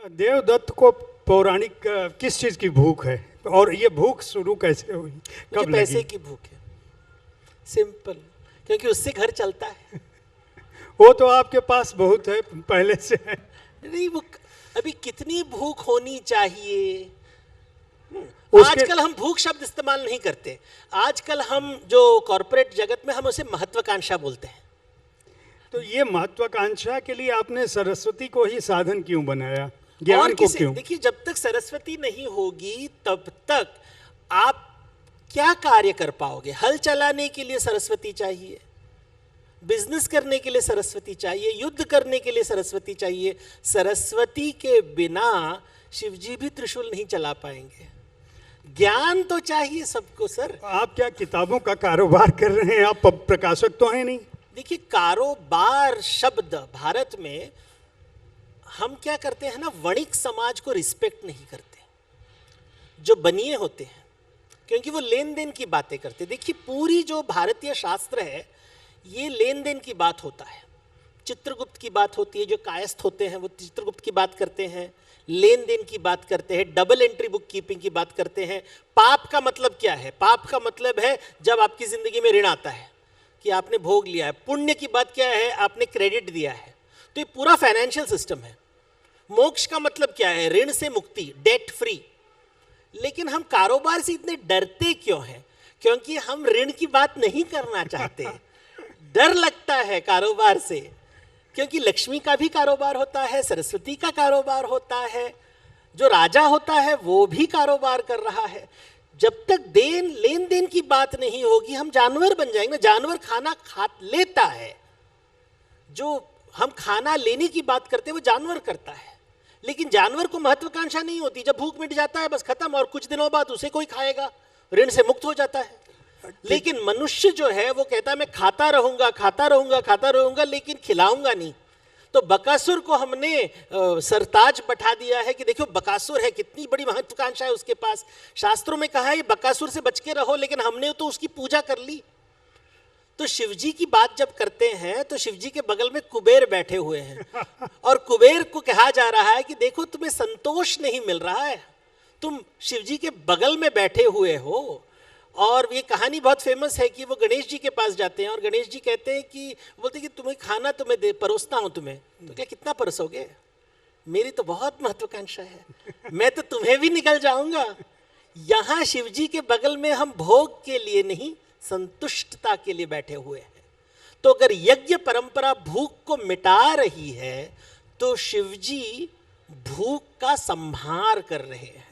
देवदत्त को पौराणिक किस चीज की भूख है और ये भूख शुरू कैसे हुई, मुझे कब पैसे लगी? की भूख है, सिंपल, क्योंकि उससे घर चलता है। वो तो आपके पास बहुत है पहले से है। नहीं, वो अभी कितनी भूख होनी चाहिए। उसके आजकल हम भूख शब्द इस्तेमाल नहीं करते। आजकल हम जो कॉरपोरेट जगत में हम उसे महत्वाकांक्षा बोलते हैं। तो ये महत्वाकांक्षा के लिए आपने सरस्वती को ही साधन क्यों बनाया, और ज्ञान को किसी, क्यों? देखिए, जब तक सरस्वती नहीं होगी तब तक आप क्या कार्य कर पाओगे? हल चलाने के लिए सरस्वती चाहिए, बिजनेस करने के लिए सरस्वती चाहिए, युद्ध करने के लिए सरस्वती चाहिए। सरस्वती के बिना शिवजी भी त्रिशूल नहीं चला पाएंगे। ज्ञान तो चाहिए सबको सर। आप क्या किताबों का कारोबार कर रहे हैं? आप प्रकाशक तो हैं नहीं? देखिए, कारोबार शब्द भारत में हम क्या करते हैं ना, वणिक समाज को रिस्पेक्ट नहीं करते जो बनिए होते हैं, क्योंकि वो लेन देन की बातें करते। देखिए, पूरी जो भारतीय शास्त्र है ये लेन देन की बात होता है। चित्रगुप्त की बात होती है, जो कायस्थ होते हैं वो चित्रगुप्त की बात करते हैं, लेन देन की बात करते हैं, डबल एंट्री बुक कीपिंग की बात करते हैं। पाप का मतलब क्या है? पाप का मतलब है जब आपकी जिंदगी में ऋण आता है कि आपने भोग लिया है। पुण्य की बात क्या है? आपने क्रेडिट दिया है। तो ये पूरा फाइनेंशियल सिस्टम है। मोक्ष का मतलब क्या है? ऋण से मुक्ति, डेट फ्री। लेकिन हम कारोबार से इतने डरते क्यों हैं? क्योंकि हम ऋण की बात नहीं करना चाहते। डर लगता है कारोबार से, क्योंकि लक्ष्मी का भी कारोबार होता है, सरस्वती का कारोबार होता है, जो राजा होता है वो भी कारोबार कर रहा है। जब तक लेन देन की बात नहीं होगी हम जानवर बन जाएंगे। जानवर खाना खा लेता है, जो हम खाना लेने की बात करते हैं वो जानवर करता है। लेकिन जानवर को महत्वाकांक्षा नहीं होती। जब भूख मिट जाता है बस खत्म, और कुछ दिनों बाद उसे कोई खाएगा, ऋण से मुक्त हो जाता है। लेकिन मनुष्य जो है वो कहता है मैं खाता रहूंगा, खाता रहूंगा, खाता रहूंगा, लेकिन खिलाऊंगा नहीं। तो बकासुर को हमने सरताज बैठा दिया है कि देखो बकासुर है, कितनी बड़ी महत्वाकांक्षा है उसके पास। शास्त्रों में कहा है बकासुर से बच के रहो, लेकिन हमने तो उसकी पूजा कर ली। तो शिवजी की बात जब करते हैं तो शिवजी के बगल में कुबेर बैठे हुए हैं, और कुबेर को कहा जा रहा है कि देखो तुम्हें संतोष नहीं मिल रहा है, तुम शिवजी के बगल में बैठे हुए हो। और ये कहानी बहुत फेमस है कि वो गणेश जी के पास जाते हैं और गणेश जी कहते हैं कि बोलते हैं कि तुम्हें खाना तुम्हें दे परोसता हूं तुम्हें। तो क्या कितना परोसोगे? मेरी तो बहुत महत्वाकांक्षा है, मैं तो तुम्हें भी निकल जाऊंगा। यहां शिवजी के बगल में हम भोग के लिए नहीं, संतुष्टता के लिए बैठे हुए हैं। तो अगर यज्ञ परंपरा भूख को मिटा रही है तो शिवजी भूख का संहार कर रहे हैं।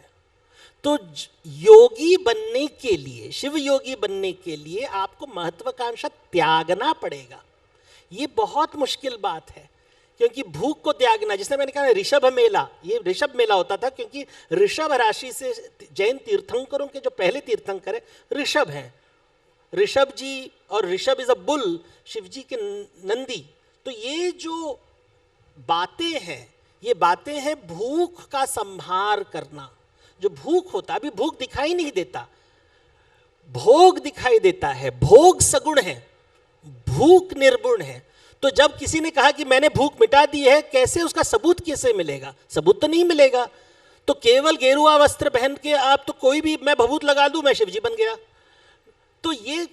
तो योगी बनने के लिए, शिव योगी बनने के लिए आपको महत्वाकांक्षा त्यागना पड़ेगा। ये बहुत मुश्किल बात है, क्योंकि भूख को त्यागना, जिसने मैंने कहा ऋषभ मेला, ये ऋषभ मेला होता था क्योंकि ऋषभ राशि से जैन तीर्थंकरों के जो पहले तीर्थंकर है ऋषभ हैं। ऋषभ जी, और Rishabh is a bull, Shiv ji के नंदी। तो ये जो बातें हैं ये बातें हैं भूख का संहार करना। जो भूख होता, अभी भूख दिखाई नहीं देता, भोग दिखाई देता है। भोग सगुण है, भूख निर्गुण है। तो जब किसी ने कहा कि मैंने भूख मिटा दी है, कैसे, उसका सबूत कैसे मिलेगा? सबूत तो नहीं मिलेगा। तो केवल गेरुआ वस्त्र पहन के आप तो कोई भी, मैं भभूत लगा दूं मैं शिवजी बन गया। तो ये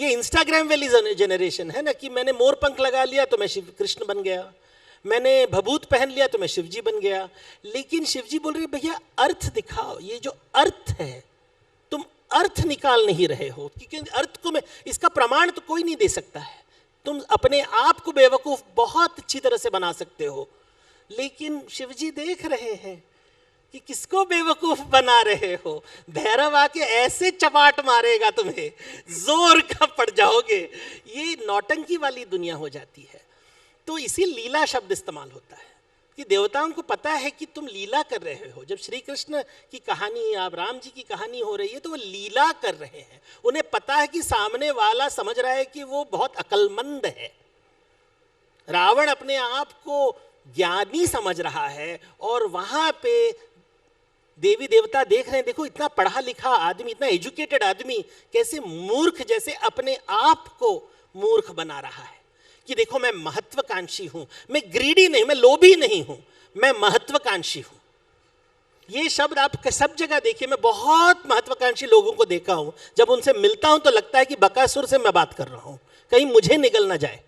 इंस्टाग्राम वाली जनरेशन है ना, कि मैंने मोर पंख लगा लिया तो मैं शिव कृष्ण बन गया, मैंने भभूत पहन लिया तो मैं शिवजी बन गया। लेकिन शिवजी बोल रहे भैया अर्थ दिखाओ। ये जो अर्थ है तुम अर्थ निकाल नहीं रहे हो, क्योंकि अर्थ को मैं, इसका प्रमाण तो कोई नहीं दे सकता है। तुम अपने आप को बेवकूफ बहुत अच्छी तरह से बना सकते हो, लेकिन शिवजी देख रहे हैं कि किसको बेवकूफ बना रहे हो। भैरव आके ऐसे चपाट मारेगा तुम्हें, जोर का पड़ जाओगे। ये नौटंकी वाली दुनिया हो जाती है। तो इसी लीला शब्द इस्तेमाल होता है कि देवताओं को पता है कि तुम लीला कर रहे हो। जब श्री कृष्ण की कहानी, आप राम जी की कहानी हो रही है, तो वो लीला कर रहे हैं। उन्हें पता है कि सामने वाला समझ रहा है कि वो बहुत अक्लमंद है। रावण अपने आप को ज्ञानी समझ रहा है, और वहां पे देवी देवता देख रहे हैं, देखो इतना पढ़ा लिखा आदमी, इतना एजुकेटेड आदमी कैसे मूर्ख जैसे अपने आप को मूर्ख बना रहा है। कि देखो मैं महत्वाकांक्षी हूं, मैं ग्रीडी नहीं, मैं लोभी नहीं हूं, मैं महत्वाकांक्षी हूं। ये शब्द आप सब जगह देखिए, मैं बहुत महत्वाकांक्षी लोगों को देखा हूं, जब उनसे मिलता हूं तो लगता है कि बकासुर से मैं बात कर रहा हूं, कहीं मुझे निगल ना जाए।